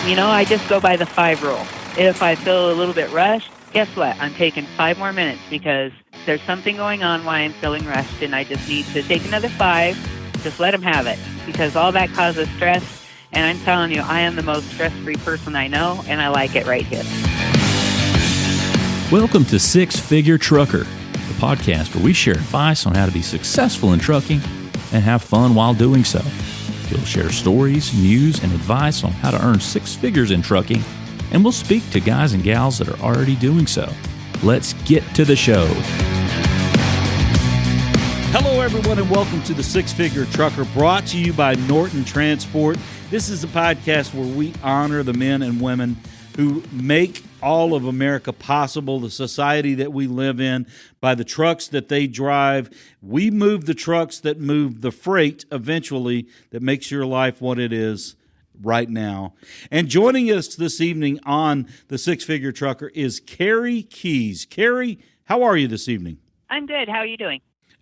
I just go by the 5 rule. If I feel a little bit rushed, guess what? I'm taking 5 more minutes because there's something going on why I'm feeling rushed, and I just need to take another 5. Just let them have it, because all that causes stress, and I'm telling you, I am the most stress-free person I know, and I like it right here. Welcome to SixFigure Trucker, the podcast where we share advice on how to be successful in trucking and have fun while doing so. We'll share stories, news, and advice on how to earn 6 figures in trucking, and we'll speak to guys and gals that are already doing so. Let's get to the show. Hello, everyone, and welcome to the SixFigure Trucker, brought to you by Norton Transport. This is a podcast where we honor the men and women who make all of America possible, the society that we live in, by the trucks that they drive. We move the trucks that move the freight eventually that makes your life what it is right now. And joining us this evening on the SixFigure Trucker is Carrie Keyes. Carrie, how are you this evening? I'm good. How are you doing?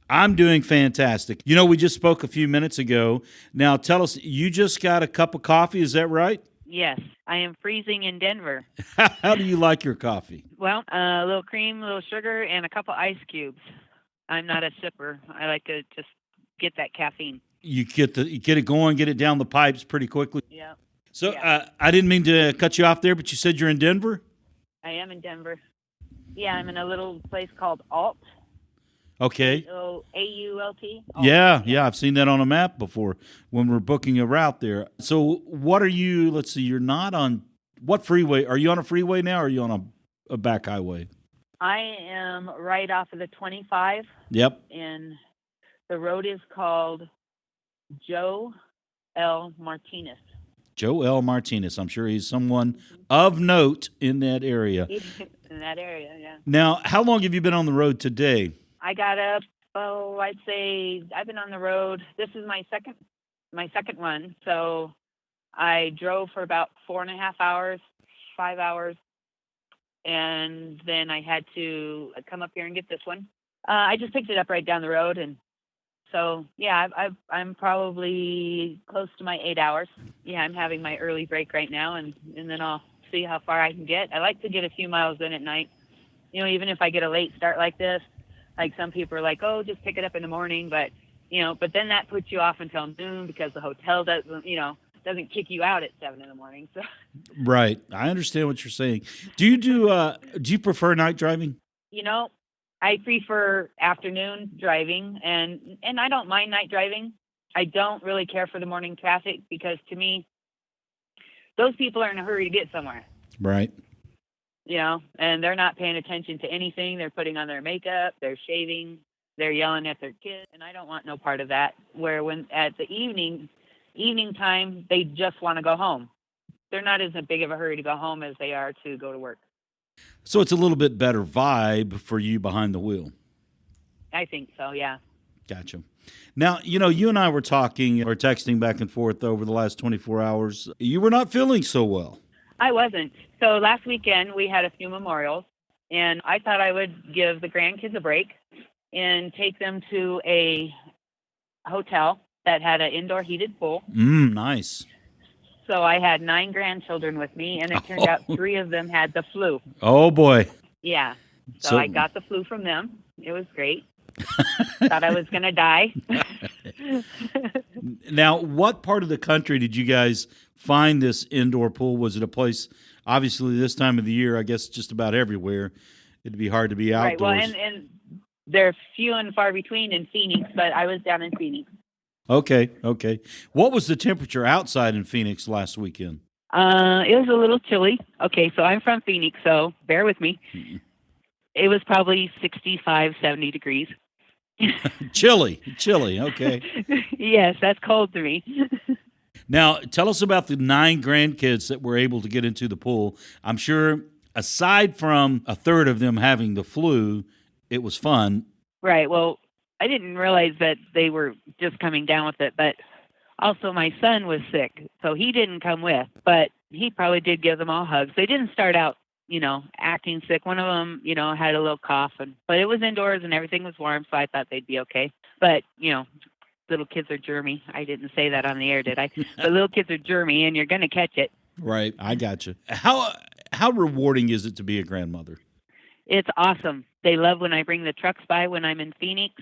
I'm doing fantastic. You know, we just spoke a few minutes ago. Now, tell us, you just got a cup of coffee, is that right? Yes, I am freezing in Denver. How do you like your coffee? Well, a little cream, a little sugar, and a couple ice cubes. I'm not a sipper. I like to just get that caffeine. You get it going, get it down the pipes pretty quickly. Yeah. So I didn't mean to cut you off there, but you said you're in Denver? I am in Denver. Yeah, I'm in a little place called Alt. Okay. A-U-L-T. Yeah, I've seen that on a map before when we're booking a route there. So what are you, let's see, you're not on, what freeway? Are you on a freeway now, or are you on a back highway? I am right off of the 25. Yep. And the road is called Joe L. Martinez. Joe L. Martinez. I'm sure he's someone of note in that area. In that area, yeah. Now, how long have you been on the road today? I got up, I'd say I've been on the road. This is my second one. So I drove for about 4.5 hours, 5 hours. And then I had to come up here and get this one. I just picked it up right down the road. And so, yeah, I'm probably close to my 8 hours. Yeah, I'm having my early break right now, and then I'll see how far I can get. I like to get a few miles in at night. You know, even if I get a late start like this, like some people are like, oh, just pick it up in the morning. But then that puts you off until noon because the hotel doesn't kick you out at 7 in the morning. So. Right. I understand what you're saying. Do you prefer night driving? I prefer afternoon driving, and I don't mind night driving. I don't really care for the morning traffic because, to me, those people are in a hurry to get somewhere. Right. And they're not paying attention to anything. They're putting on their makeup, they're shaving, they're yelling at their kids, and I don't want no part of that. Where when at the evening time, they just want to go home. They're not as big of a hurry to go home as they are to go to work. So it's a little bit better vibe for you behind the wheel. I think so, yeah. Gotcha. Now, you and I were talking or texting back and forth over the last 24 hours. You were not feeling so well. I wasn't. So last weekend we had a few memorials, and I thought I would give the grandkids a break and take them to a hotel that had an indoor heated pool. Nice. So I had 9 grandchildren with me, and it turned out 3 of them had the flu. Oh, boy. Yeah. So I got the flu from them. It was great. Thought I was going to die. Now, what part of the country did you guys find this indoor pool? Was it a place, obviously this time of the year, I guess just about everywhere, it'd be hard to be outdoors. Right, well, and they're few and far between in Phoenix, but I was down in Phoenix. Okay. What was the temperature outside in Phoenix last weekend? It was a little chilly. Okay, so I'm from Phoenix, so bear with me. It was probably 65, 70 degrees. Chilly, okay. Yes, that's cold to me. Now, tell us about the 9 grandkids that were able to get into the pool. I'm sure, aside from a third of them having the flu, it was fun. Right, well, I didn't realize that they were just coming down with it, but also my son was sick, so he didn't come with, but he probably did give them all hugs. They didn't start out, acting sick. One of them, had a little cough, but it was indoors and everything was warm, so I thought they'd be okay. But, little kids are germy. I didn't say that on the air, did I? But little kids are germy, and you're going to catch it. Right. I got you. How rewarding is it to be a grandmother? It's awesome. They love when I bring the trucks by when I'm in Phoenix.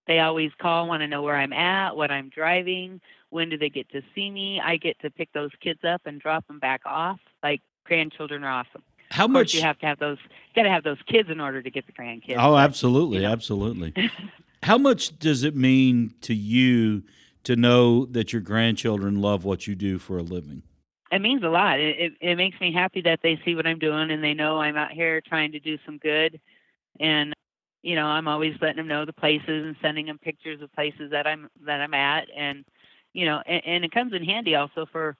They always call, want to know where I'm at, what I'm driving, when do they get to see me. I get to pick those kids up and drop them back off. Like, grandchildren are awesome. How Of course, much? you have to have those. Got to have those kids in order to get the grandkids. Oh, but, absolutely, you know. absolutely. How much does it mean to you to know that your grandchildren love what you do for a living? It means a lot. It makes me happy that they see what I'm doing and they know I'm out here trying to do some good. And I'm always letting them know the places and sending them pictures of places that I'm at. And and it comes in handy also for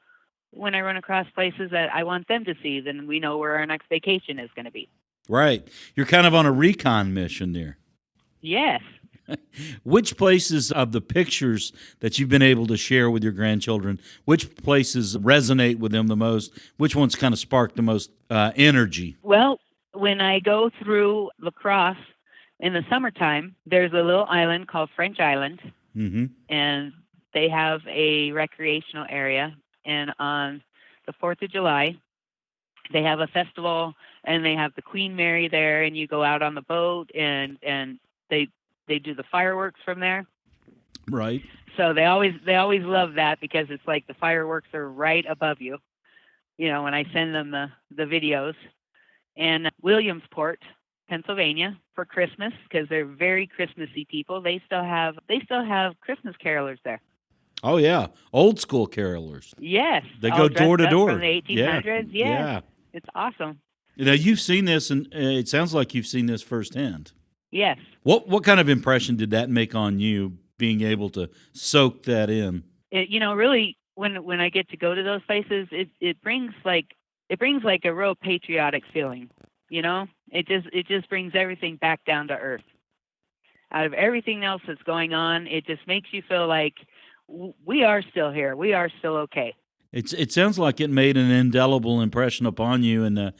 when I run across places that I want them to see. Then we know where our next vacation is going to be. Right. You're kind of on a recon mission there. Yes. Which places of the pictures that you've been able to share with your grandchildren, which places resonate with them the most? Which ones kind of spark the most energy? Well, when I go through La Crosse in the summertime, there's a little island called French Island, and they have a recreational area. And on the 4th of July, they have a festival, and they have the Queen Mary there, and you go out on the boat, and they do the fireworks from there. Right. So they always love that because it's like the fireworks are right above you, when I send them the videos. And Williamsport, Pennsylvania, for Christmas, because they're very Christmassy people. They still have Christmas carolers there. Oh yeah, old school carolers. Yes, they go door to door from the 1800s. Yeah, it's awesome. Now you've seen this, and it sounds like you've seen this firsthand. Yes. What kind of impression did that make on you, being able to soak that in? Really, when I get to go to those places, it brings like a real patriotic feeling. It just brings everything back down to earth. Out of everything else that's going on, it just makes you feel like we are still here. We are still okay. It sounds like it made an indelible impression upon you. And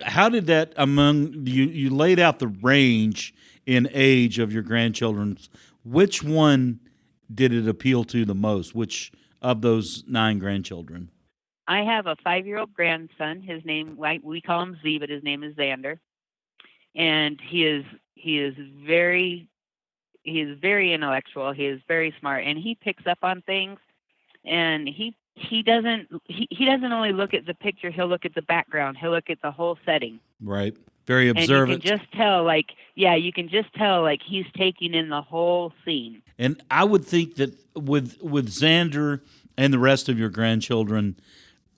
how did that among you laid out the range in age of your grandchildren? Which one did it appeal to the most? Which of those 9 grandchildren? I have a 5-year-old grandson. His name, we call him Z, but his name is Xander. And he is very intellectual. He is very smart, and he picks up on things. And he doesn't only look at the picture. He'll look at the background. He'll look at the whole setting. Right. Very observant. And you can just tell, he's taking in the whole scene. And I would think that with Xander and the rest of your grandchildren,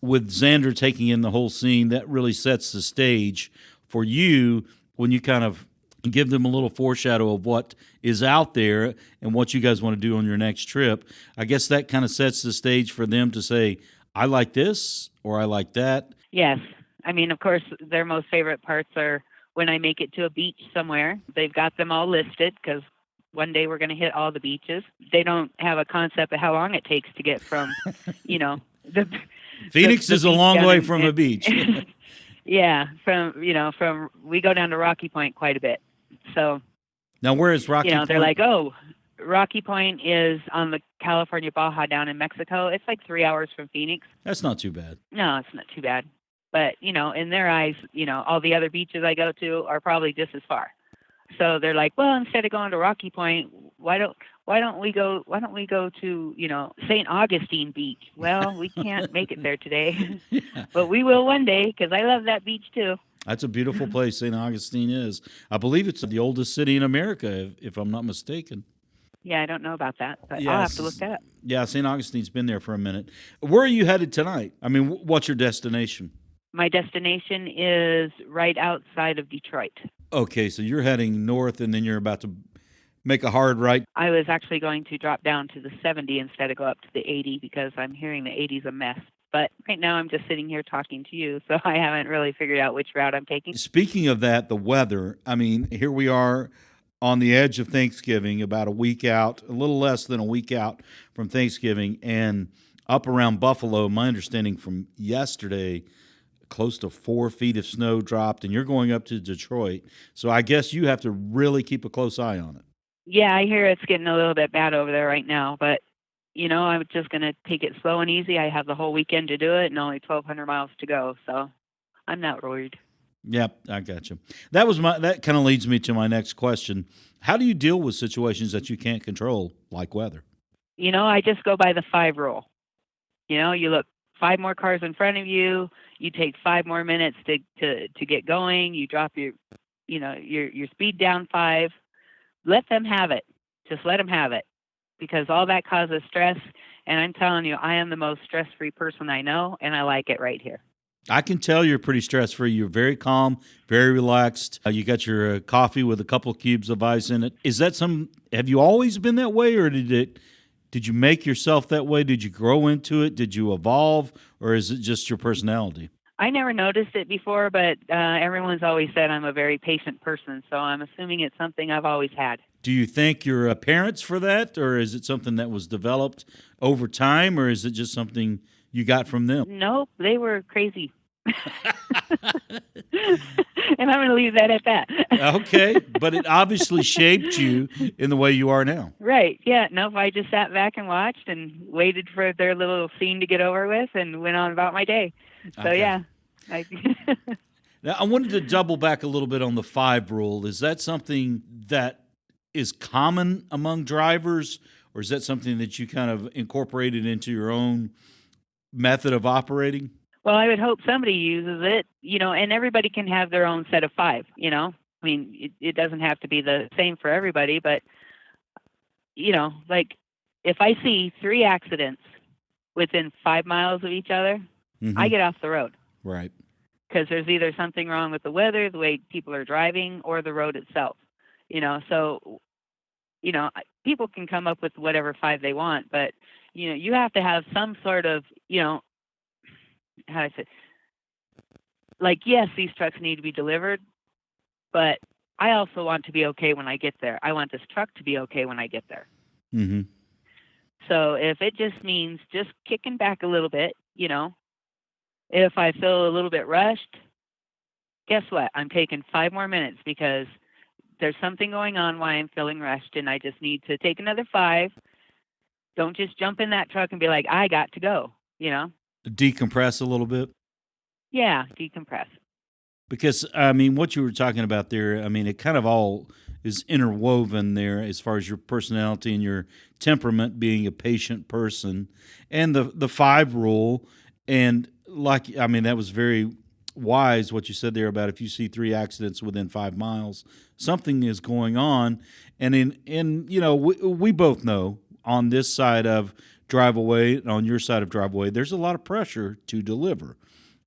with Xander taking in the whole scene, that really sets the stage for you when you kind of give them a little foreshadow of what is out there and what you guys want to do on your next trip. I guess that kind of sets the stage for them to say, I like this or I like that. Yes. I mean, of course, their most favorite parts are when I make it to a beach somewhere. They've got them all listed because one day we're going to hit all the beaches. They don't have a concept of how long it takes to get from, the Phoenix is a long way from a beach. Yeah, from we go down to Rocky Point quite a bit. So now, where is Rocky Point? They're like, oh, Rocky Point is on the California Baja down in Mexico. It's like 3 hours from Phoenix. That's not too bad. No, it's not too bad. But, in their eyes, all the other beaches I go to are probably just as far. So they're like, well, instead of going to Rocky Point, why don't we go to, St. Augustine Beach? Well, we can't make it there today, but we will one day because I love that beach too. That's a beautiful place, St. Augustine is. I believe it's the oldest city in America, if I'm not mistaken. Yeah, I don't know about that, but Yes. I'll have to look that up. Yeah, St. Augustine's been there for a minute. Where are you headed tonight? I mean, what's your destination? My destination is right outside of Detroit. Okay, so you're heading north, and then you're about to make a hard right. I was actually going to drop down to the 70 instead of go up to the 80 because I'm hearing the 80's a mess. But right now I'm just sitting here talking to you, so I haven't really figured out which route I'm taking. Speaking of that, the weather, I mean, here we are on the edge of Thanksgiving, about a week out, a little less than a week out from Thanksgiving, and up around Buffalo, my understanding from yesterday, close to 4 feet of snow dropped, and you're going up to Detroit. So I guess you have to really keep a close eye on it. Yeah, I hear it's getting a little bit bad over there right now, but I'm just going to take it slow and easy. I have the whole weekend to do it and only 1,200 miles to go. So I'm not worried. Yep, I got you. That kind of leads me to my next question. How do you deal with situations that you can't control, like weather? I just go by the 5 rule. You look 5 more cars in front of you. You take 5 more minutes to get going. You drop your speed down 5. Let them have it. Just let them have it, because all that causes stress. And I'm telling you, I am the most stress-free person I know, and I like it right here. I can tell you're pretty stress-free. You're very calm, very relaxed. You got your coffee with a couple of cubes of ice in it. Have you always been that way, or did you make yourself that way? Did you grow into it? Did you evolve, or is it just your personality? I never noticed it before, but everyone's always said I'm a very patient person, so I'm assuming it's something I've always had. Do you thank your parents for that, or is it something that was developed over time, or is it just something you got from them? Nope, they were crazy. And I'm going to leave that at that. Okay, but it obviously shaped you in the way you are now. Right, yeah. Nope, I just sat back and watched and waited for their little scene to get over with and went on about my day. So, okay. Yeah. Now, I wanted to double back a little bit on the 5 rule. Is that something that is common among drivers, or is that something that you kind of incorporated into your own method of operating? Well, I would hope somebody uses it, and everybody can have their own set of 5, I mean, it doesn't have to be the same for everybody, but, like if I see 3 accidents within 5 miles of each other, Mm-hmm. I get off the road. Right. Because there's either something wrong with the weather, the way people are driving, or the road itself. So, people can come up with whatever 5 they want, but, you have to have some sort of, how do I say, like, yes, these trucks need to be delivered, but I also want to be okay when I get there. I want this truck to be okay when I get there. Mm-hmm. So if it just means just kicking back a little bit, if I feel a little bit rushed, guess what? I'm taking 5 more minutes because there's something going on why I'm feeling rushed, and I just need to take another 5. Don't just jump in that truck and be like, I got to go, Decompress a little bit? Yeah, decompress. Because, what you were talking about there, it kind of all is interwoven there as far as your personality and your temperament, being a patient person, and the 5 rule. And that was very wise what you said there about if you see 3 accidents within 5 miles, something is going on. And we both know on this side of Driveaway and on your side of Driveaway, there's a lot of pressure to deliver.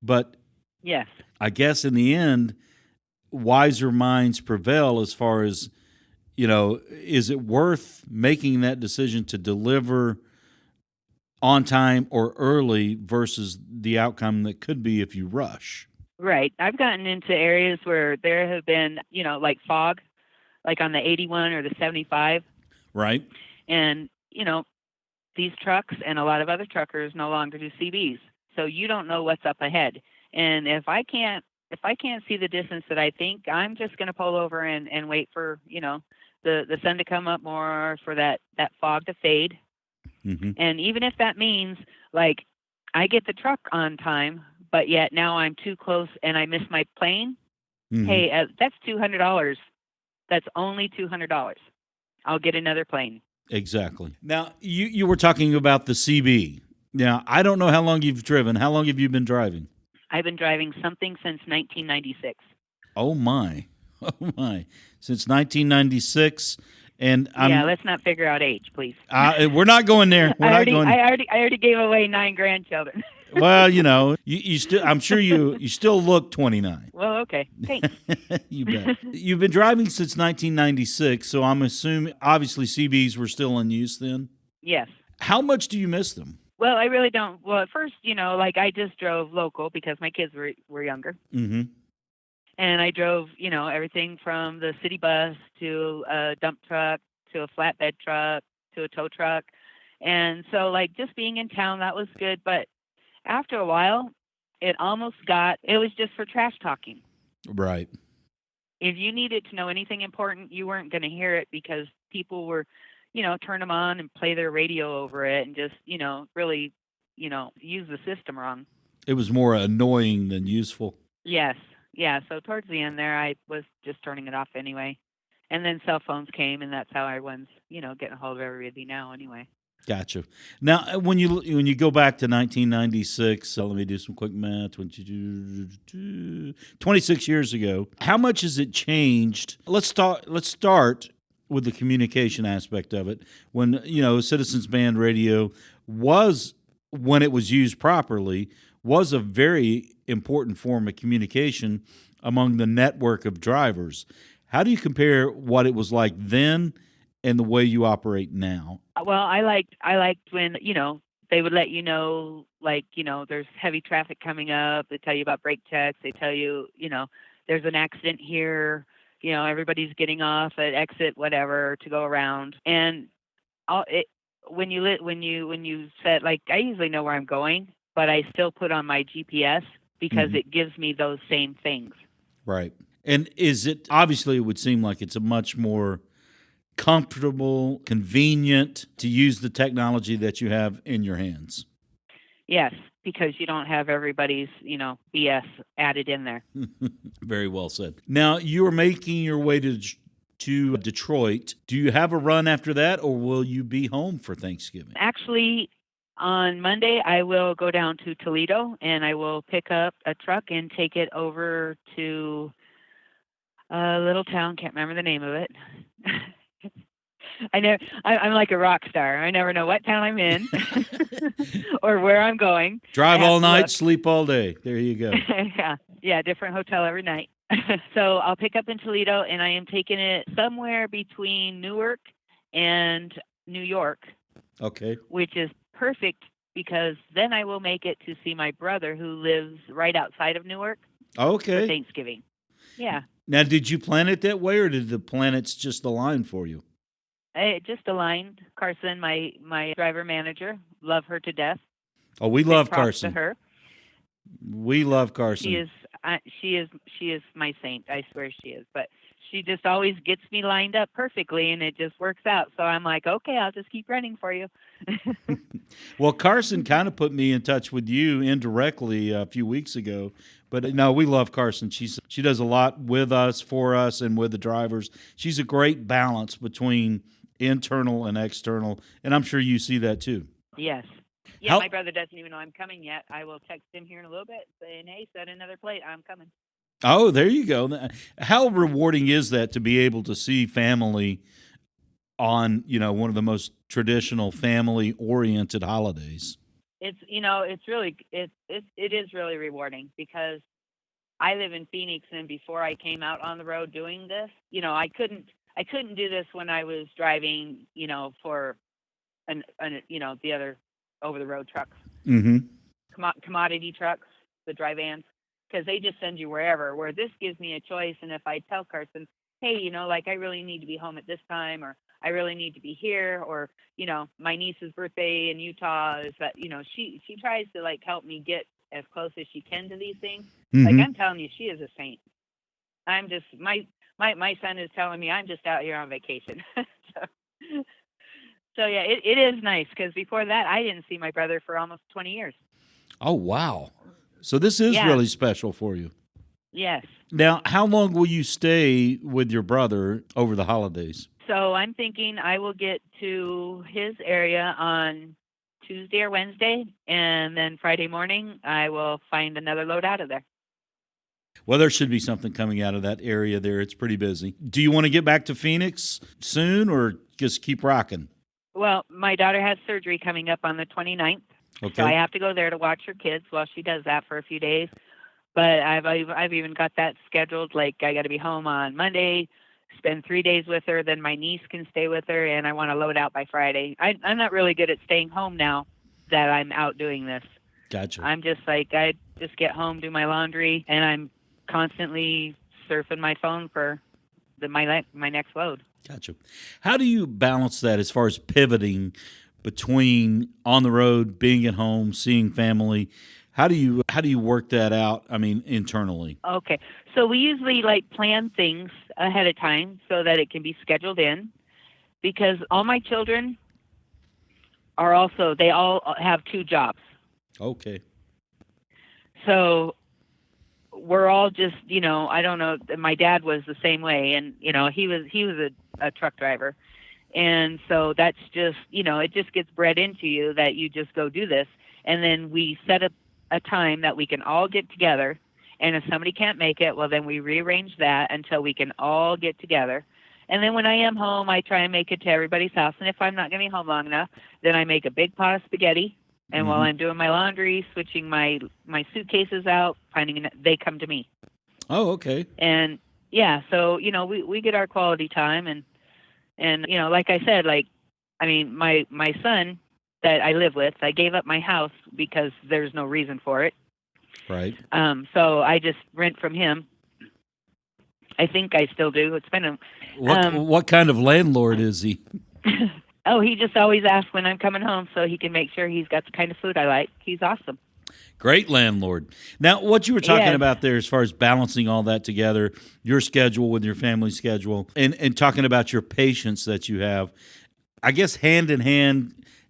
But yes, I guess in the end, wiser minds prevail as far as, is it worth making that decision to deliver on time or early versus the outcome that could be if you rush? Right. I've gotten into areas where there have been, like fog, like on the 81 or the 75. Right. And, these trucks and a lot of other truckers no longer do CBs. So you don't know what's up ahead. And if I can't see the distance that I think, I'm just going to pull over and wait for, the sun to come up more, for that fog to fade. Mm-hmm. And even if that means, like, I get the truck on time, but yet now I'm too close and I miss my plane, Mm-hmm. hey, that's $200. That's only $200. I'll get another plane. Exactly. Now, you were talking about the CB. Now, I don't know how long you've driven. How long have you been driving? I've been driving something since 1996. Oh, my. Oh, my. Since 1996. And let's not figure out age, please. We're not going there. I already gave away 9 grandchildren. Well, you still. I'm sure you still look 29. Well, okay, thanks. You bet. You've been driving since 1996, so I'm assuming obviously CBs were still in use then. Yes. How much do you miss them? Well, I really don't. Well, at first, I just drove local because my kids were younger. Mm-hmm. And I drove, everything from the city bus to a dump truck to a flatbed truck to a tow truck. And so, just being in town, that was good. But after a while, it was just for trash talking. Right. If you needed to know anything important, you weren't going to hear it because people were, turn them on and play their radio over it and just, really, use the system wrong. It was more annoying than useful. Yes. Yeah. So towards the end there, I was just turning it off anyway. And then cell phones came, and that's how I was, getting a hold of everybody now anyway. Gotcha. Now, when you go back to 1996, so let me do some quick math. 26 years ago, how much has it changed? Let's start with the communication aspect of it. When Citizens Band Radio was, when it was used properly, was a very important form of communication among the network of drivers. How do you compare what it was like then and the way you operate now? Well, I liked when, they would let there's heavy traffic coming up. They tell you about brake checks. They tell you, there's an accident here. Everybody's getting off at exit whatever to go around. And when you said, like, I usually know where I'm going, but I still put on my GPS because it gives me those same things. Right. And obviously it would seem like it's a much more comfortable, convenient to use the technology that you have in your hands. Yes, because you don't have everybody's, BS added in there. Very well said. Now, you are making your way to Detroit. Do you have a run after that, or will you be home for Thanksgiving? Actually, on Monday, I will go down to Toledo, and I will pick up a truck and take it over to a little town. Can't remember the name of it. I'm like a rock star. I never know what town I'm in or where I'm going. Drive all night, sleep all day. There you go. Yeah, different hotel every night. So I'll pick up in Toledo, and I am taking it somewhere between Newark and New York. Okay. Which is perfect because then I will make it to see my brother who lives right outside of Newark. Okay. For Thanksgiving. Yeah. Now, did you plan it that way, or did the planets just align for you? It just aligned. Carson, my driver manager, love her to death. Oh, we love Carson. To her. We love Carson. She is my saint. I swear she is. But she just always gets me lined up perfectly, and it just works out. So I'm like, okay, I'll just keep running for you. Well, Carson kind of put me in touch with you indirectly a few weeks ago. But no, we love Carson. She does a lot with us, for us, and with the drivers. She's a great balance between internal and external, and I'm sure you see that too. Yes. Yeah, my brother doesn't even know I'm coming yet. I will text him here in a little bit saying, hey, set another plate. I'm coming. Oh, there you go. How rewarding is that to be able to see family on, one of the most traditional family-oriented holidays? It is really rewarding because I live in Phoenix, and before I came out on the road doing this, I couldn't do this when I was driving, for the other over the road trucks, commodity trucks, the dry vans, because they just send you wherever. Where this gives me a choice, and if I tell Carson, hey, I really need to be home at this time, or I really need to be here, or my niece's birthday in Utah is that she tries to help me get as close as she can to these things. I'm telling you, she is a saint. I'm just my son is telling me I'm just out here on vacation. So yeah, it is nice because before that I didn't see my brother for almost 20 years. Oh wow! So this is really special for you. Yes. Now, how long will you stay with your brother over the holidays? So I'm thinking I will get to his area on Tuesday or Wednesday, and then Friday morning I will find another load out of there. Well, there should be something coming out of that area there. It's pretty busy. Do you want to get back to Phoenix soon or just keep rocking? Well, my daughter has surgery coming up on the 29th, so I have to go there to watch her kids while she does that for a few days. But I've even got that scheduled. I got to be home on Monday, spend 3 days with her, then my niece can stay with her, and I want to load out by Friday. I'm not really good at staying home now that I'm out doing this. Gotcha. I'm just I just get home, do my laundry, and I'm constantly surfing my phone for my next load. Gotcha. How do you balance that as far as pivoting between on the road, being at home, seeing family? How do you work that out? I mean, internally. Okay, so we usually plan things ahead of time so that it can be scheduled in. because all my children are also, they all have 2 jobs. Okay. So we're all just, I don't know. My dad was the same way, and he was a truck driver, and so that's just, it just gets bred into you that you just go do this, and then we set up a time that we can all get together, and if somebody can't make it, well, then we rearrange that until we can all get together. And then when I am home, I try and make it to everybody's house, and if I'm not going to be home long enough, then I make a big pot of spaghetti. And while I'm doing my laundry, switching my suitcases out, they come to me. Oh, okay. And yeah, so we get our quality time, and like I said, my son that I live with, I gave up my house because there's no reason for it. Right. So I just rent from him. I think I still do. It's been what kind of landlord is he? Oh, he just always asks when I'm coming home so he can make sure he's got the kind of food I like. He's awesome. Great landlord. Now, what you were talking about there as far as balancing all that together, your schedule with your family schedule, and talking about your patience that you have, I guess hand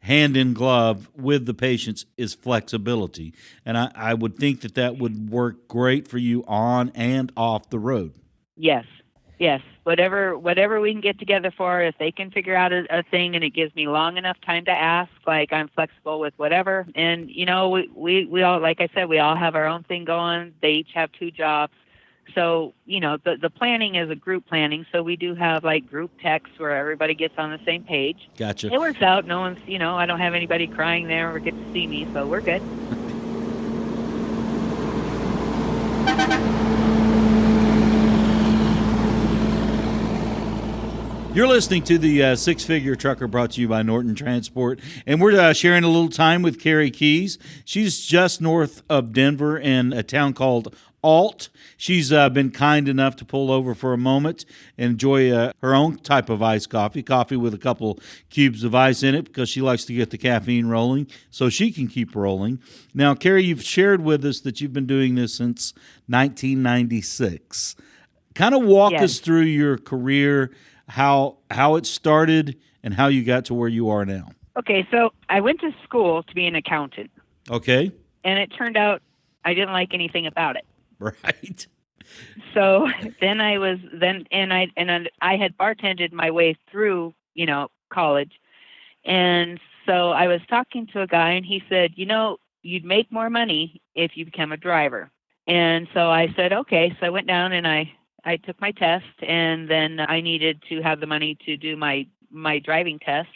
in glove with the patience is flexibility. And I would think that would work great for you on and off the road. Yes. Whatever we can get together for, if they can figure out a thing and it gives me long enough time to ask, I'm flexible with whatever. And, we all, like I said, we all have our own thing going. They each have 2 jobs. So, the planning is a group planning. So we do have group texts where everybody gets on the same page. Gotcha. It works out. No one's, I don't have anybody crying there or get to see me. So we're good. You're listening to the SixFigure Trucker, brought to you by Norton Transport, and we're sharing a little time with Carrie Keyes. She's just north of Denver in a town called Alt. She's been kind enough to pull over for a moment and enjoy her own type of iced coffee with a couple cubes of ice in it, because she likes to get the caffeine rolling so she can keep rolling. Now, Carrie, you've shared with us that you've been doing this since 1996. Kind of walk us through your career, how it started and how you got to where you are now. Okay, so I went to school to be an accountant. Okay. And it turned out I didn't like anything about it. Right. So then I had bartended my way through, college. And so I was talking to a guy, and he said, you'd make more money if you become a driver. And so I said, okay. So I went down and I took my test, and then I needed to have the money to do my driving test.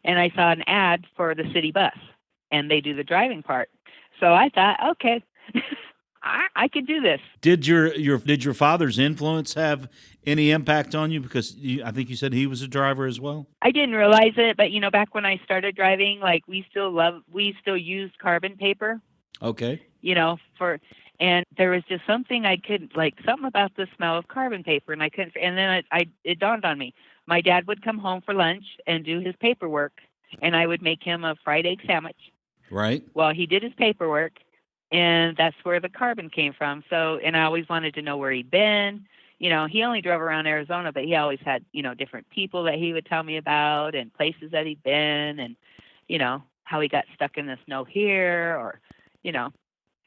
And I saw an ad for the city bus, and they do the driving part. So I thought, okay, I could do this. Did your father's influence have any impact on you? Because I think you said he was a driver as well. I didn't realize it, but back when I started driving, we still used carbon paper. Okay. And there was just something I couldn't, something about the smell of carbon paper, and I couldn't. And then it dawned on me. My dad would come home for lunch and do his paperwork, and I would make him a fried egg sandwich. Right. Well, he did his paperwork, and that's where the carbon came from. So, and I always wanted to know where he'd been. He only drove around Arizona, but he always had, different people that he would tell me about, and places that he'd been, and, how he got stuck in the snow here, or,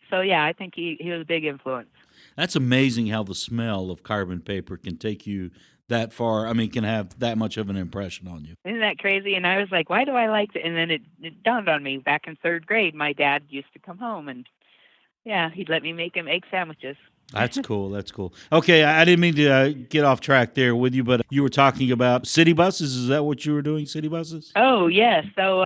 So, yeah, I think he was a big influence. That's amazing how the smell of carbon paper can take you that far. I mean, can have that much of an impression on you. Isn't that crazy? And I was like, why do I like it? And then it dawned on me, back in 3rd grade, my dad used to come home, and, yeah, he'd let me make him egg sandwiches. That's cool. That's cool. Okay, I didn't mean to get off track there with you, but you were talking about city buses. Is that what you were doing, city buses? Oh, yes. So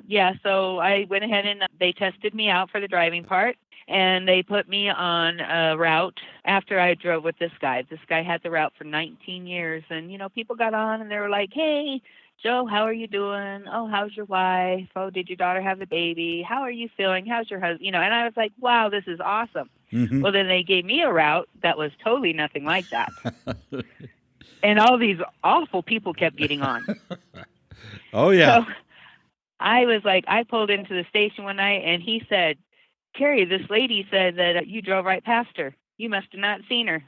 I went ahead and they tested me out for the driving part, and they put me on a route after I drove with this guy. This guy had the route for 19 years, and, people got on, and they were like, hey, Joe, how are you doing? Oh, how's your wife? Oh, did your daughter have the baby? How are you feeling? How's your husband? And I was like, wow, this is awesome. Mm-hmm. Well, then they gave me a route that was totally nothing like that. And all these awful people kept getting on. Oh, yeah. So I was like, I pulled into the station one night, and he said, Carrie, this lady said that you drove right past her. You must have not seen her.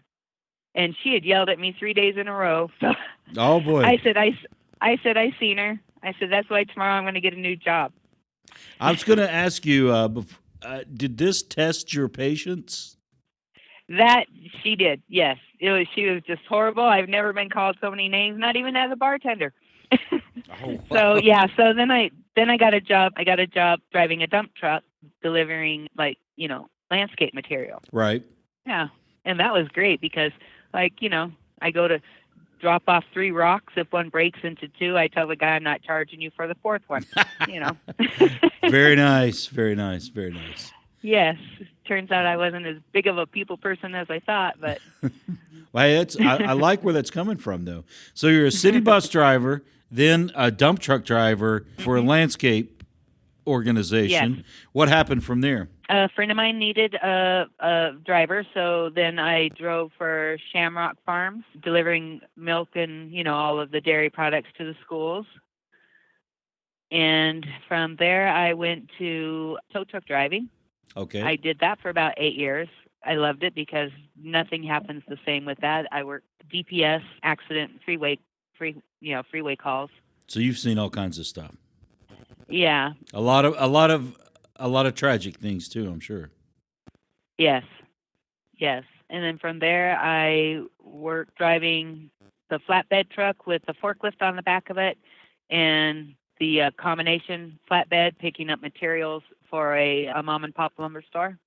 And she had yelled at me 3 days in a row. So oh, boy. I said, I said, I seen her. I said, that's why tomorrow I'm going to get a new job. I was going to ask you, did this test your patience? That she did, yes. She was just horrible. I've never been called so many names, not even as a bartender. Oh, So yeah, so then I got a job. I got a job driving a dump truck, delivering landscape material. Right. Yeah, and that was great because I go to drop off 3 rocks. If one breaks into 2, I tell the guy I'm not charging you for the 4th one. Very nice. Very nice. Very nice. Yes. Turns out I wasn't as big of a people person as I thought, but Well, I like where that's coming from, though. So you're a city bus driver, then a dump truck driver for a landscape organization. Yes. What happened from there? A friend of mine needed a driver, so then I drove for Shamrock Farms, delivering milk and, all of the dairy products to the schools. And from there, I went to tow truck driving. Okay. I did that for about 8 years. I loved it because nothing happens the same with that. I worked DPS, accident, freeway calls. So you've seen all kinds of stuff. Yeah. A lot of tragic things too, I'm sure. Yes. And then from there, I worked driving the flatbed truck with the forklift on the back of it, and the combination flatbed picking up materials for a mom and pop lumber store.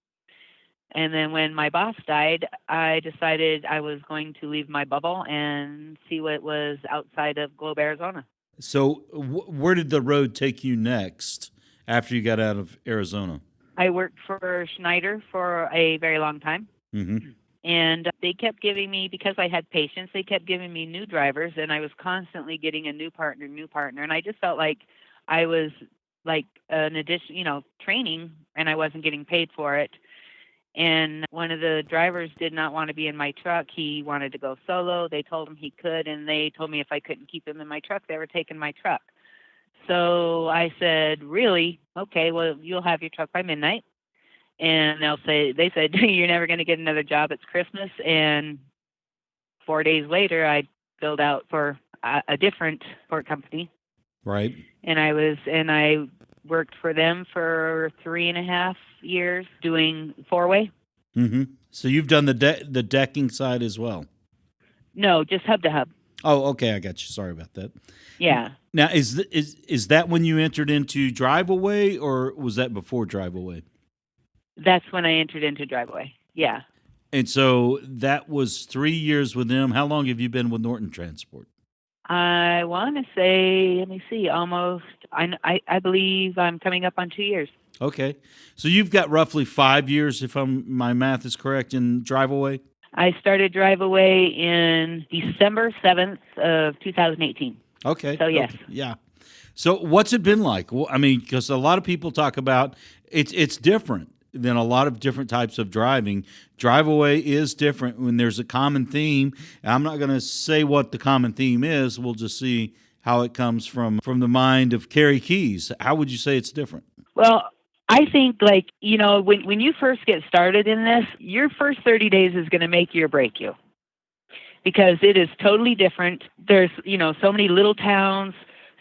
And then when my boss died, I decided I was going to leave my bubble and see what was outside of Globe, Arizona. So where did the road take you next after you got out of Arizona? I worked for Schneider for a very long time. Mm-hmm. And they kept giving me, because I had patience, they kept giving me new drivers, and I was constantly getting a new partner. And I just felt like I was like an addition, training, and I wasn't getting paid for it. And one of the drivers did not want to be in my truck. He wanted to go solo. They told him he could, and they told me if I couldn't keep him in my truck, they were taking my truck. So I said, really? Okay, well, you'll have your truck by midnight. And they said, you're never going to get another job. It's Christmas. And 4 days later, I filled out for a different port company. Right. And I worked for them for 3.5 years doing 4-way. Mm-hmm. So you've done the decking side as well? No, just hub to hub. Oh, okay. I got you. Sorry about that. Yeah. Now, is that when you entered into Driveaway, or was that before Driveaway? That's when I entered into Driveaway. Yeah. And so that was 3 years with them. How long have you been with Norton Transport? I want to say, let me see, almost, I believe I'm coming up on 2 years. Okay. So you've got roughly 5 years, if my math is correct, in Driveaway? I started Driveaway in December 7th of 2018. Okay. So, yes. Okay. Yeah. So what's it been like? Well, I mean, because a lot of people talk about it's different than a lot of different types of driving. Driveaway is different when there's a common theme. I'm not going to say what the common theme is. We'll just see how it comes from the mind of Carrie Keyes. How would you say it's different? Well, I think, when you first get started in this, your first 30 days is going to make you or break you, because it is totally different. There's, so many little towns.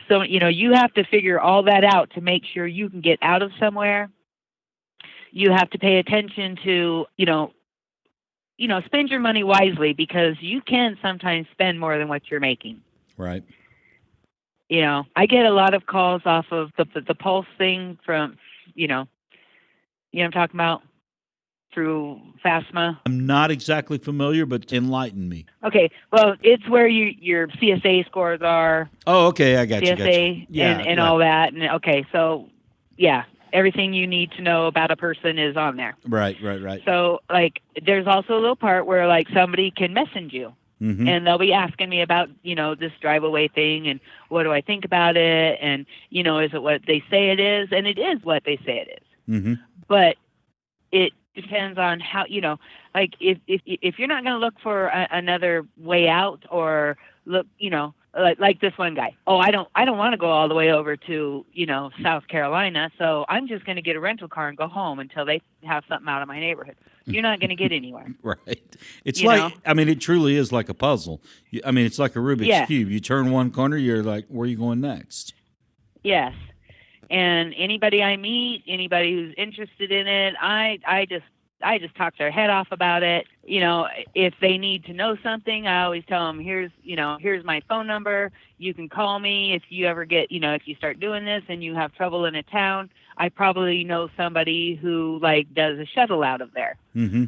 So, you have to figure all that out to make sure you can get out of somewhere. You have to pay attention to, spend your money wisely, because you can sometimes spend more than what you're making. Right. I get a lot of calls off of the Pulse thing from, what I'm talking about, through FASMA. I'm not exactly familiar, but enlighten me. Okay. Well, it's where your CSA scores are. Oh, okay. I got you. CSA Yeah, and all that. And okay. So, yeah. Everything you need to know about a person is on there. Right. So, there's also a little part where, somebody can message you. Mm-hmm. And they'll be asking me about, this Driveaway thing, and what do I think about it, and, is it what they say it is? And it is what they say it is. Mm-hmm. But it depends on how, if you're not going to look for another way out, or look, like this one guy. Oh, I don't want to go all the way over to, South Carolina. So I'm just going to get a rental car and go home until they have something out of my neighborhood. You're not going to get anywhere. Right. It's You know? it truly is like a puzzle. It's like a Rubik's Yeah. Cube. You turn one corner, you're like, where are you going next? Yes. And anybody I meet, anybody who's interested in it, I just talk their head off about it. If they need to know something, I always tell them, here's my phone number. You can call me if you ever get, if you start doing this and you have trouble in a town. I probably know somebody who does a shuttle out of there. Mm-hmm.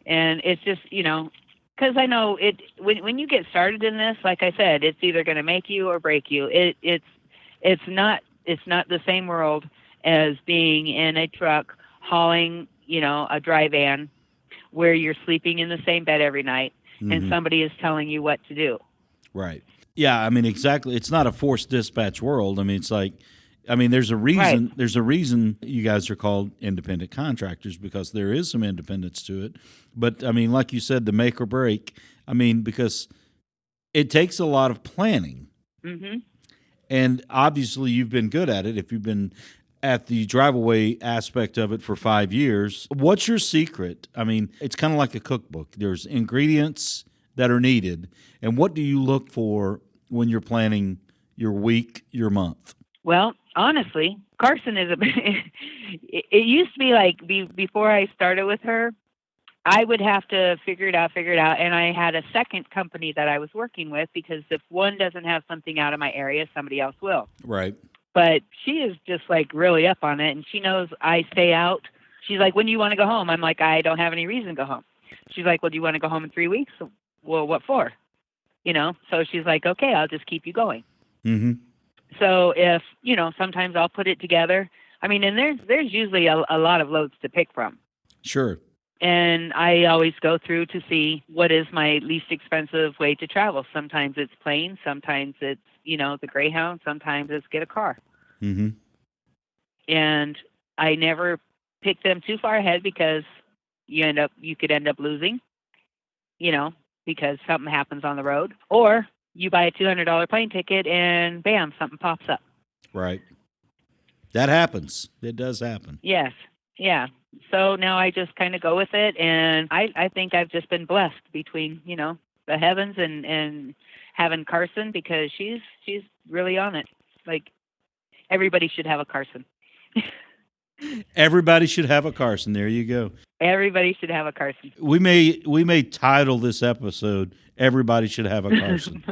And it's just, because I know it, when you get started in this, like I said, it's either going to make you or break you. It's not the same world as being in a truck hauling, a dry van where you're sleeping in the same bed every night and somebody is telling you what to do. Right. Yeah, exactly. It's not a forced dispatch world. It's like, there's a reason. Right. There's a reason you guys are called independent contractors, because there is some independence to it. But like you said, the make or break. Because it takes a lot of planning, and obviously you've been good at it. If you've been at the Driveaway aspect of it for 5 years, what's your secret? It's kind of like a cookbook. There's ingredients that are needed, and what do you look for when you're planning your week, your month? Well, honestly, Carson is it used to be like before I started with her, I would have to figure it out. And I had a second company that I was working with, because if one doesn't have something out of my area, somebody else will. Right. But she is just really up on it, and she knows I stay out. She's like, when do you want to go home? I'm like, I don't have any reason to go home. She's like, well, do you want to go home in 3 weeks? Well, what for? So she's like, okay, I'll just keep you going. Mm-hmm. So if, sometimes I'll put it together. And there's usually a lot of loads to pick from. Sure. And I always go through to see what is my least expensive way to travel. Sometimes it's plane, sometimes it's, the Greyhound, sometimes it's get a car. Mm-hmm. And I never pick them too far ahead, because you could end up losing, because something happens on the road, or you buy a $200 plane ticket and bam, something pops up. Right. That happens. It does happen. Yes. Yeah. So now I just kind of go with it. And I think I've just been blessed between, the heavens and having Carson, because she's really on it. Like, everybody should have a Carson. Everybody should have a Carson. There you go. Everybody should have a Carson. We may title this episode, Everybody Should Have a Carson.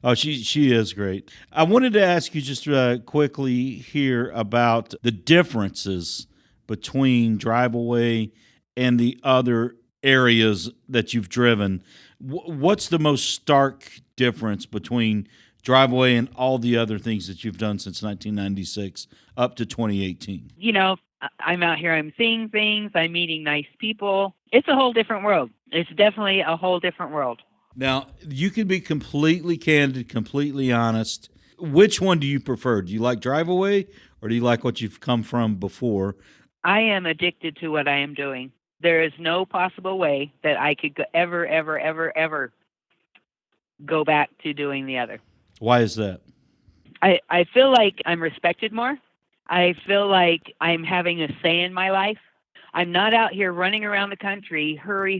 Oh, she is great. I wanted to ask you just quickly here about the differences between Driveaway and the other areas that you've driven. What's the most stark difference between Driveaway and all the other things that you've done since 1996 up to 2018? I'm out here, I'm seeing things, I'm meeting nice people. It's a whole different world. It's definitely a whole different world. Now, you can be completely candid, completely honest. Which one do you prefer? Do you like Driveaway, or do you like what you've come from before? I am addicted to what I am doing. There is no possible way that I could ever go back to doing the other. Why is that? I feel like I'm respected more. I feel like I'm having a say in my life. I'm not out here running around the country, hurry.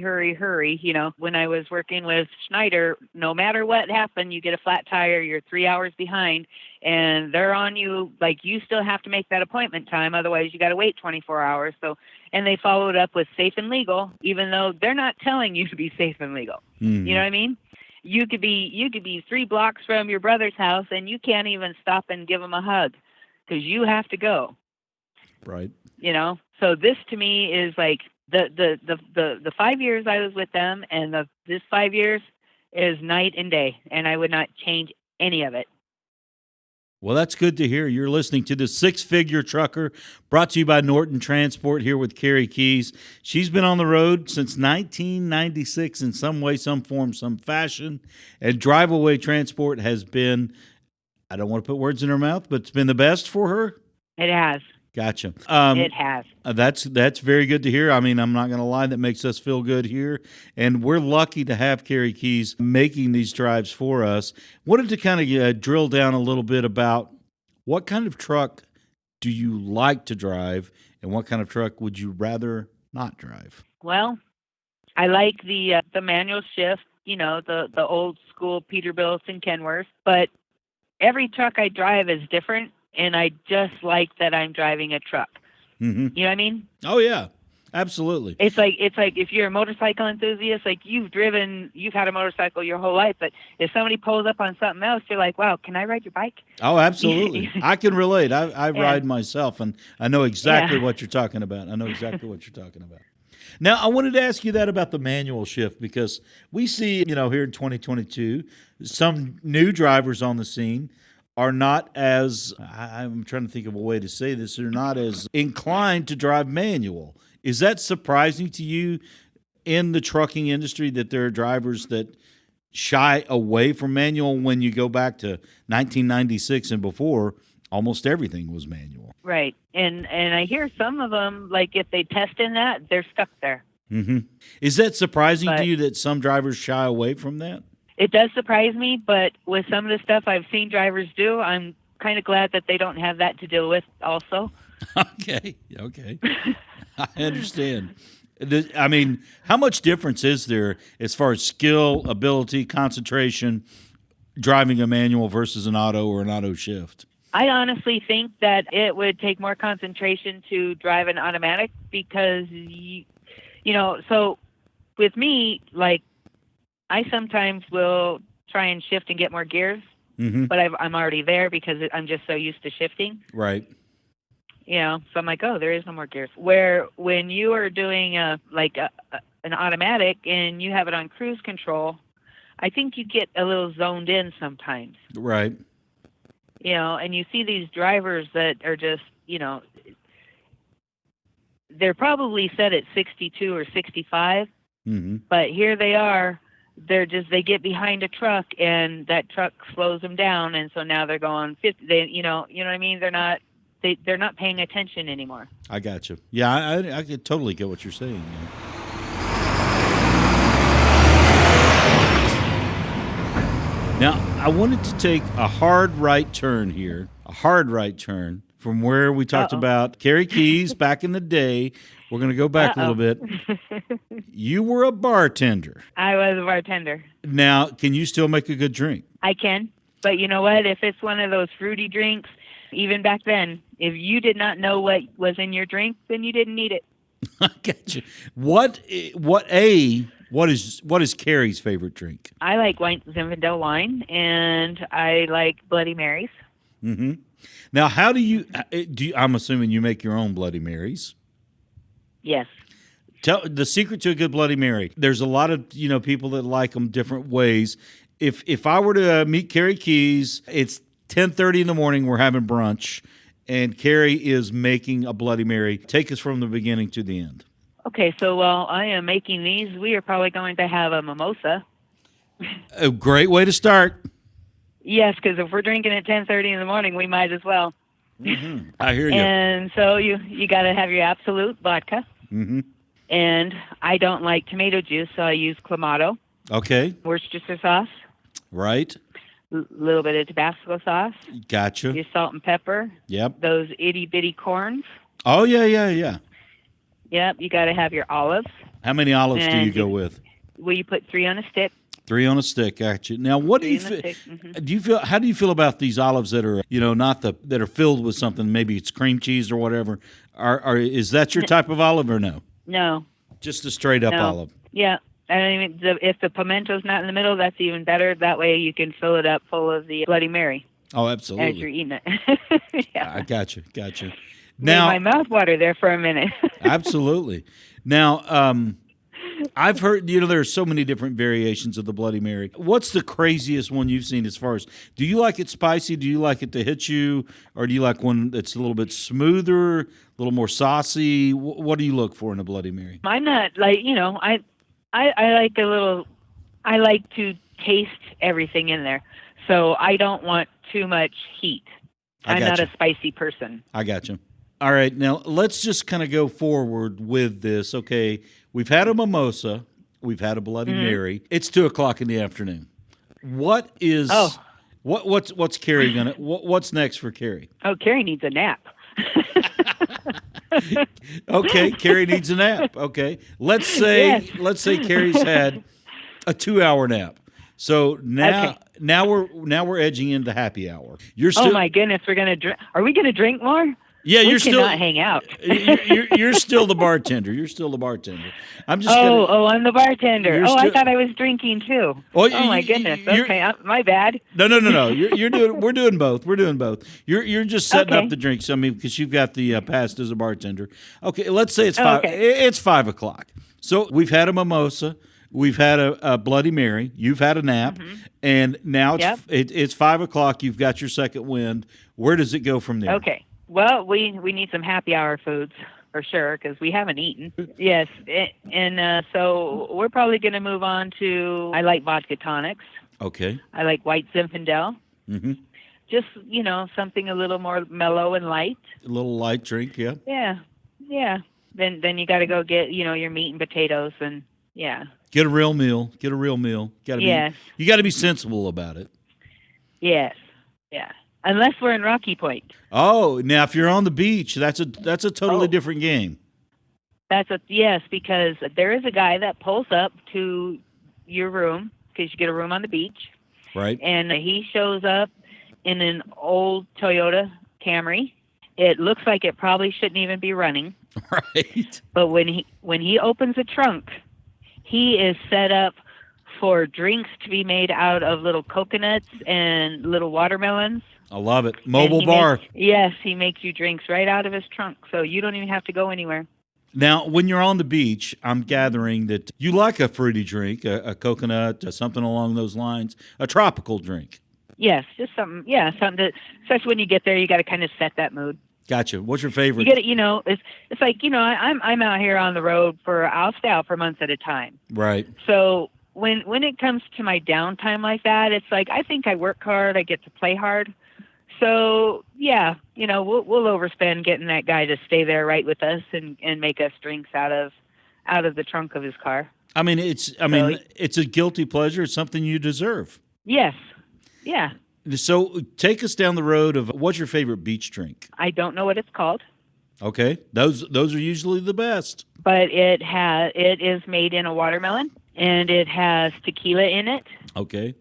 When I was working with Schneider, no matter what happened, you get a flat tire, you're 3 hours behind, and they're on you, like you still have to make that appointment time, otherwise you got to wait 24 hours. So, and they followed up with safe and legal, even though they're not telling you to be safe and legal. Mm-hmm. You know what I mean? You could be 3 blocks from your brother's house, and you can't even stop and give him a hug because you have to go. Right. So this to me is like the 5 years I was with them, and this 5 years is night and day, and I would not change any of it. Well, that's good to hear. You're listening to the SixFigure Trucker, brought to you by Norton Transport, here with Carrie Keyes. She's been on the road since 1996 in some way, some form, some fashion. And Driveaway Transport has been, I don't want to put words in her mouth, but it's been the best for her. It has. Gotcha. It has. That's very good to hear. I mean, I'm not going to lie. That makes us feel good here. And we're lucky to have Carrie Keyes making these drives for us. Wanted to kind of drill down a little bit about what kind of truck do you like to drive and what kind of truck would you rather not drive? Well, I like the manual shift, the old school Peterbuilts and Kenworths, but every truck I drive is different, and I just like that I'm driving a truck. Mm-hmm. You know what I mean? Oh, yeah, absolutely. It's like if you're a motorcycle enthusiast, like you've had a motorcycle your whole life, but if somebody pulls up on something else, you're like, wow, can I ride your bike? Oh, absolutely. I can relate. I ride myself, and I know exactly what you're talking about. Now, I wanted to ask you that about the manual shift, because we see, here in 2022, some new drivers on the scene are not as, I'm trying to think of a way to say this, they're not as inclined to drive manual. Is that surprising to you in the trucking industry that there are drivers that shy away from manual when you go back to 1996 and before? Almost everything was manual. Right. And I hear some of them, like if they test in that, they're stuck there. Mm-hmm. Is that surprising to you that some drivers shy away from that? It does surprise me, but with some of the stuff I've seen drivers do, I'm kind of glad that they don't have that to deal with also. Okay. I understand. I mean, how much difference is there as far as skill, ability, concentration, driving a manual versus an auto or an auto shift? I honestly think that it would take more concentration to drive an automatic because, so with me, like, I sometimes will try and shift and get more gears, but I'm already there because I'm just so used to shifting. Right. So I'm like, oh, there is no more gears. Where when you are doing an automatic and you have it on cruise control, I think you get a little zoned in sometimes. Right. And you see these drivers that are just, they're probably set at 62 or 65, but here they are. They get behind a truck and that truck slows them down. And so now they're going 50, you know what I mean? They're not paying attention anymore. I got you. Yeah, I could totally get what you're saying. Now, I wanted to take a hard right turn from where we talked about Carrie Keyes back in the day. We're going to go back a little bit. You were a bartender. I was a bartender. Now, can you still make a good drink? I can. But you know what? If it's one of those fruity drinks, even back then, if you did not know what was in your drink, then you didn't need it. I got you. What is Carrie's favorite drink? I like Zinfandel wine, and I like Bloody Marys. Mm-hmm. Now, how do you? I'm assuming you make your own Bloody Marys. Yes. Tell the secret to a good Bloody Mary. There's a lot of people that like them different ways. If I were to meet Carrie Keyes, it's 10:30 in the morning. We're having brunch, and Carrie is making a Bloody Mary. Take us from the beginning to the end. Okay, so while I am making these, we are probably going to have a mimosa. A great way to start. Yes, because if we're drinking at 10:30 in the morning, we might as well. Mm-hmm. I hear you. And so you got to have your Absolute vodka. Mm-hmm. And I don't like tomato juice, so I use Clamato. Okay. Worcestershire sauce. Right. A little bit of Tabasco sauce. Gotcha. Your salt and pepper. Yep. Those itty-bitty corns. Oh, yeah. Yep, you got to have your olives. How many olives do you go with? Well, you put 3 on a stick. 3 on a stick, gotcha. Now, what do you feel? Do you feel? How do you feel about these olives that are, not that are filled with something? Maybe it's cream cheese or whatever. Is that your type of olive or no? No. Just a straight up olive. Yeah. I mean, if the pimento's not in the middle, that's even better. That way you can fill it up full of the Bloody Mary. Oh, absolutely. As you're eating it. Yeah. I gotcha. Now, made my mouth water there for a minute. Absolutely. Now, I've heard, there are so many different variations of the Bloody Mary. What's the craziest one you've seen as far as, do you like it spicy? Do you like it to hit you? Or do you like one that's a little bit smoother, a little more saucy? What do you look for in a Bloody Mary? I'm not like, I like to taste everything in there. So I don't want too much heat. I'm not a spicy person. I got you. All right, now let's just kind of go forward with this. Okay, we've had a mimosa, we've had a Bloody Mary. It's 2:00 in the afternoon. What is what's Carrie gonna? What's next for Carrie? Oh, Carrie needs a nap. Okay, Carrie needs a nap. Okay, let's say Carrie's had a 2-hour nap. So now we're edging into happy hour. You're still. Oh my goodness, we're gonna drink. Are we gonna drink more? Yeah, we you're cannot still hang out. you're still the bartender. You're still the bartender. I'm just. I'm the bartender. I still, thought I was drinking too. Oh, my goodness. Okay, my bad. No. You're doing. We're doing both. We're doing both. You're just setting up the drinks. I mean, because you've got the past as a bartender. Okay, let's say it's 5. Okay. It's 5:00. So we've had a mimosa. We've had a Bloody Mary. You've had a nap, and now it's 5:00. You've got your second wind. Where does it go from there? Okay. Well, we need some happy hour foods for sure because we haven't eaten. Yes, and so we're probably going to move on to. I like vodka tonics. Okay. I like white Zinfandel. Mm-hmm. Just something a little more mellow and light. A little light drink, yeah. Yeah. Then you got to go get your meat and potatoes and Get a real meal. Yes. You got to be sensible about it. Yes. Yeah. Unless we're in Rocky Point. Oh, now if you're on the beach, that's a totally different game. Yes, because there is a guy that pulls up to your room because you get a room on the beach. Right. And he shows up in an old Toyota Camry. It looks like it probably shouldn't even be running. Right. But when he opens the trunk, he is set up for drinks to be made out of little coconuts and little watermelons. I love it. Mobile bar. He makes you drinks right out of his trunk, so you don't even have to go anywhere. Now, when you're on the beach, I'm gathering that you like a fruity drink, a coconut, something along those lines, a tropical drink. Yes, just something. Yeah, something that, especially when you get there, you got to kind of set that mood. Gotcha. What's your favorite? You get it. It's like I'm out here on the road I'll stay out for months at a time. Right. So when it comes to my downtime like that, it's like I think I work hard, I get to play hard. So we'll overspend getting that guy to stay there right with us and make us drinks out of the trunk of his car. I mean, it's a guilty pleasure. It's something you deserve. Yes. Yeah. So take us down the road of what's your favorite beach drink? I don't know what it's called. Okay, those are usually the best. But it is made in a watermelon and it has tequila in it. Okay.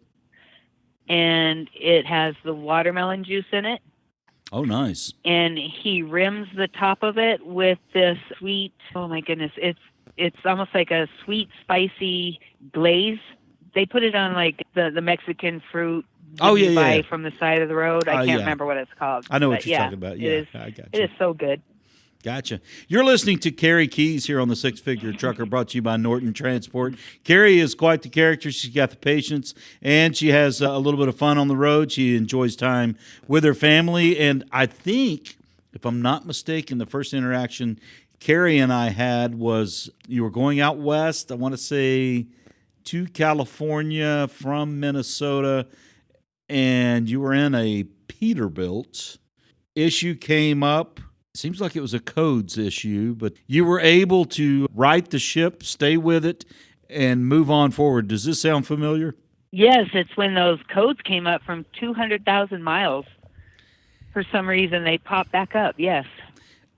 And it has the watermelon juice in it. Oh, nice. And he rims the top of it with this sweet, oh my goodness, it's almost like a sweet, spicy glaze. They put it on like the Mexican fruit you buy from the side of the road. I can't remember what it's called. I know what you're talking about. Yeah, I got you. It is so good. Gotcha. You're listening to Carrie Keyes here on the Six-Figure Trucker, brought to you by Norton Transport. Carrie is quite the character. She's got the patience, and she has a little bit of fun on the road. She enjoys time with her family, and I think, if I'm not mistaken, the first interaction Carrie and I had was you were going out west, I want to say to California from Minnesota, and you were in a Peterbilt. Issue came up. Seems like it was a codes issue, but you were able to right the ship, stay with it, and move on forward. Does this sound familiar? Yes, it's when those codes came up from 200,000 miles. For some reason, they popped back up, yes.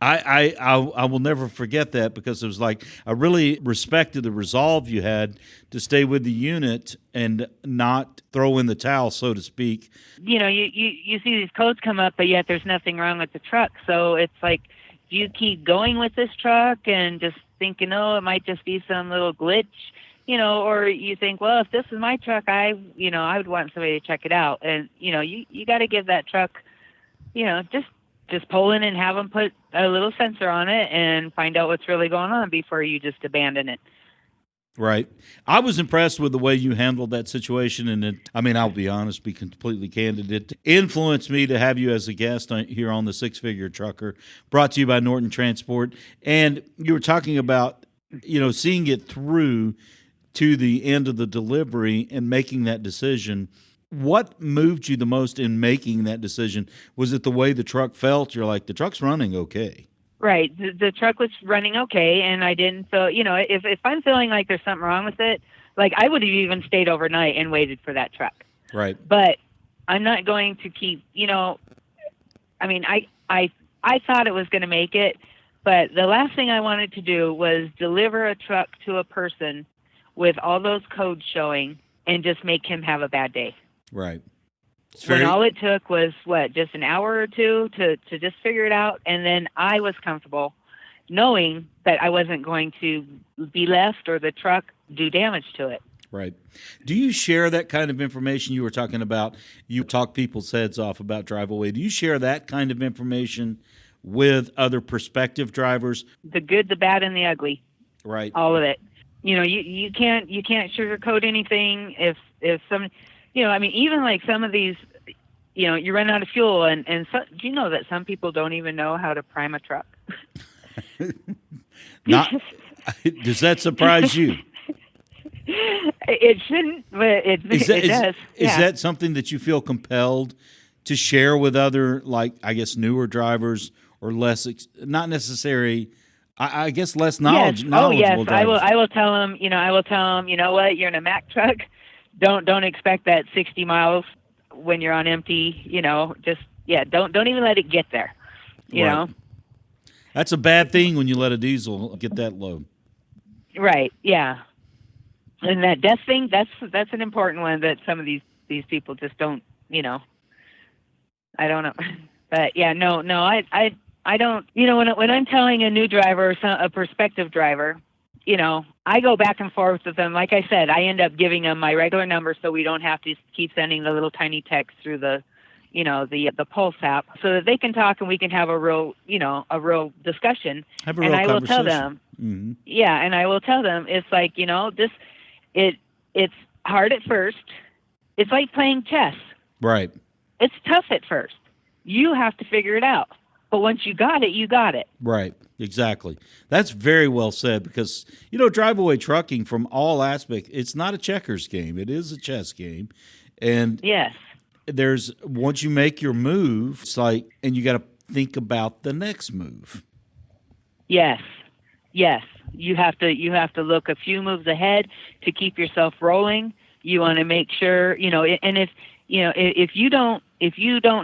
I will never forget that because it was like I really respected the resolve you had to stay with the unit and not throw in the towel, so to speak. You see these codes come up, but yet there's nothing wrong with the truck. So it's like, do you keep going with this truck and just thinking, it might just be some little glitch, or you think, well, if this is my truck, I would want somebody to check it out. And, you got to give that truck, just pull in and have them put a little sensor on it and find out what's really going on before you just abandon it. Right. I was impressed with the way you handled that situation. And I'll be honest, be completely candid. It influenced me to have you as a guest here on the Six-Figure Trucker, brought to you by Norton Transport. And you were talking about, seeing it through to the end of the delivery and making that decision. What moved you the most in making that decision? Was it the way the truck felt? You're like, the truck's running okay. Right. The truck was running okay, and I didn't feel, if I'm feeling like there's something wrong with it, like I would have even stayed overnight and waited for that truck. Right. But I'm not going to keep, I mean, I thought it was going to make it, but the last thing I wanted to do was deliver a truck to a person with all those codes showing and just make him have a bad day. Right. When all it took was, just an hour or two to just figure it out, and then I was comfortable knowing that I wasn't going to be left or the truck do damage to it. Right. Do you share that kind of information you were talking about? You talk people's heads off about Driveaway. Do you share that kind of information with other prospective drivers? The good, the bad, and the ugly. Right. All of it. You can't sugarcoat anything. If some, even like some of these, you run out of fuel, and so, do you know that some people don't even know how to prime a truck? Does that surprise you? It shouldn't, but it does. Is that something that you feel compelled to share with other, like, I guess, newer drivers or less, not necessary, I guess, less knowledgeable yes. drivers? I will tell them, you know what, you're in a Mack truck. Don't expect that 60 miles when you're on empty, don't even let it get there, you know. That's a bad thing when you let a diesel get that low. Right, yeah. And that death thing, that's an important one that some of these people just don't, I don't know. But yeah, no, I don't, when I'm telling a new driver or a prospective driver, I go back and forth with them. Like I said, I end up giving them my regular number so we don't have to keep sending the little tiny text through the Pulse app, so that they can talk and we can have a real discussion. Have a real conversation. I will tell them, and I will tell them, it's like, it's hard at first. It's like playing chess. Right. It's tough at first. You have to figure it out. But once you got it, you got it. Right. Exactly. That's very well said, because, Driveaway trucking from all aspects, it's not a checkers game. It is a chess game. And yes, once you make your move, it's like, and you got to think about the next move. Yes. You have to look a few moves ahead to keep yourself rolling. You want to make sure, and if you don't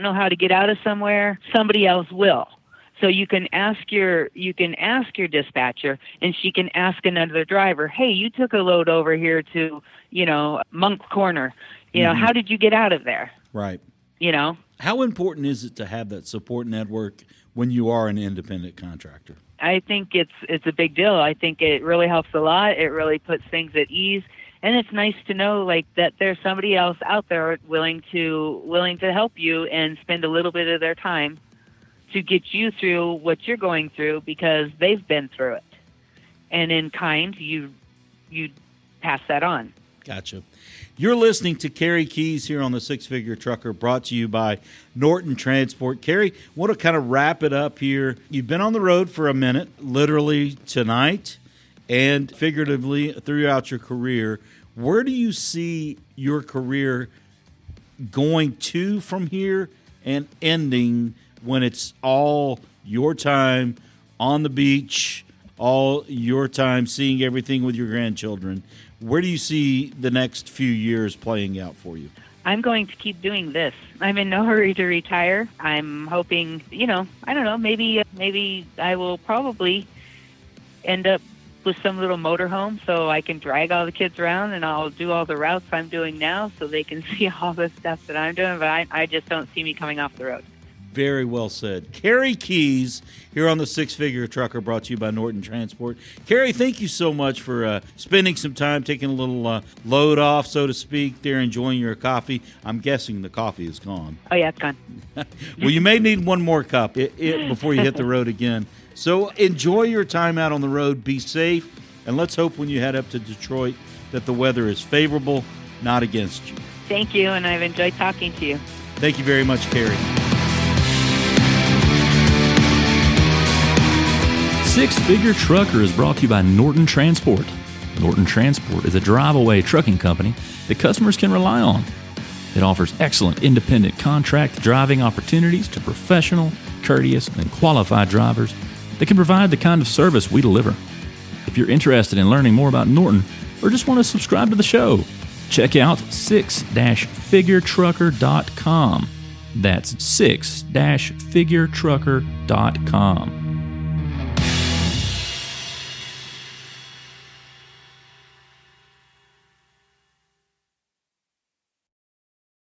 know how to get out of somewhere, somebody else will. So you can ask your dispatcher, and she can ask another driver, hey, you took a load over here to, Monk Corner. How did you get out of there? Right. How important is it to have that support network when you are an independent contractor? I think it's a big deal. I think it really helps a lot. It really puts things at ease. And it's nice to know, like, that there's somebody else out there willing to help you and spend a little bit of their time to get you through what you're going through, because they've been through it. And in kind, you pass that on. Gotcha. You're listening to Carrie Keyes here on the SixFigure Trucker, brought to you by Norton Transport. Carrie, I want to kind of wrap it up here. You've been on the road for a minute, literally tonight, and figuratively throughout your career. Where do you see your career going to from here and ending when it's all your time on the beach, all your time seeing everything with your grandchildren? Where do you see the next few years playing out for you? I'm going to keep doing this. I'm in no hurry to retire. I'm hoping, I don't know, maybe I will probably end up with some little motorhome so I can drag all the kids around, and I'll do all the routes I'm doing now so they can see all the stuff that I'm doing, but I just don't see me coming off the road. Very well said. Carrie Keyes here on the SixFigure Trucker, brought to you by Norton Transport. Carrie, thank you so much for spending some time, taking a little load off, so to speak, there, enjoying your coffee. I'm guessing the coffee is gone. Oh, yeah, it's gone. Well, you may need one more cup before you hit the road again. So enjoy your time out on the road. Be safe. And let's hope when you head up to Detroit that the weather is favorable, not against you. Thank you, and I've enjoyed talking to you. Thank you very much, Carrie. SixFigure Trucker is brought to you by Norton Transport. Norton Transport is a drive-away trucking company that customers can rely on. It offers excellent independent contract driving opportunities to professional, courteous, and qualified drivers that can provide the kind of service we deliver. If you're interested in learning more about Norton or just want to subscribe to the show, check out 6-figuretrucker.com. That's 6-figuretrucker.com.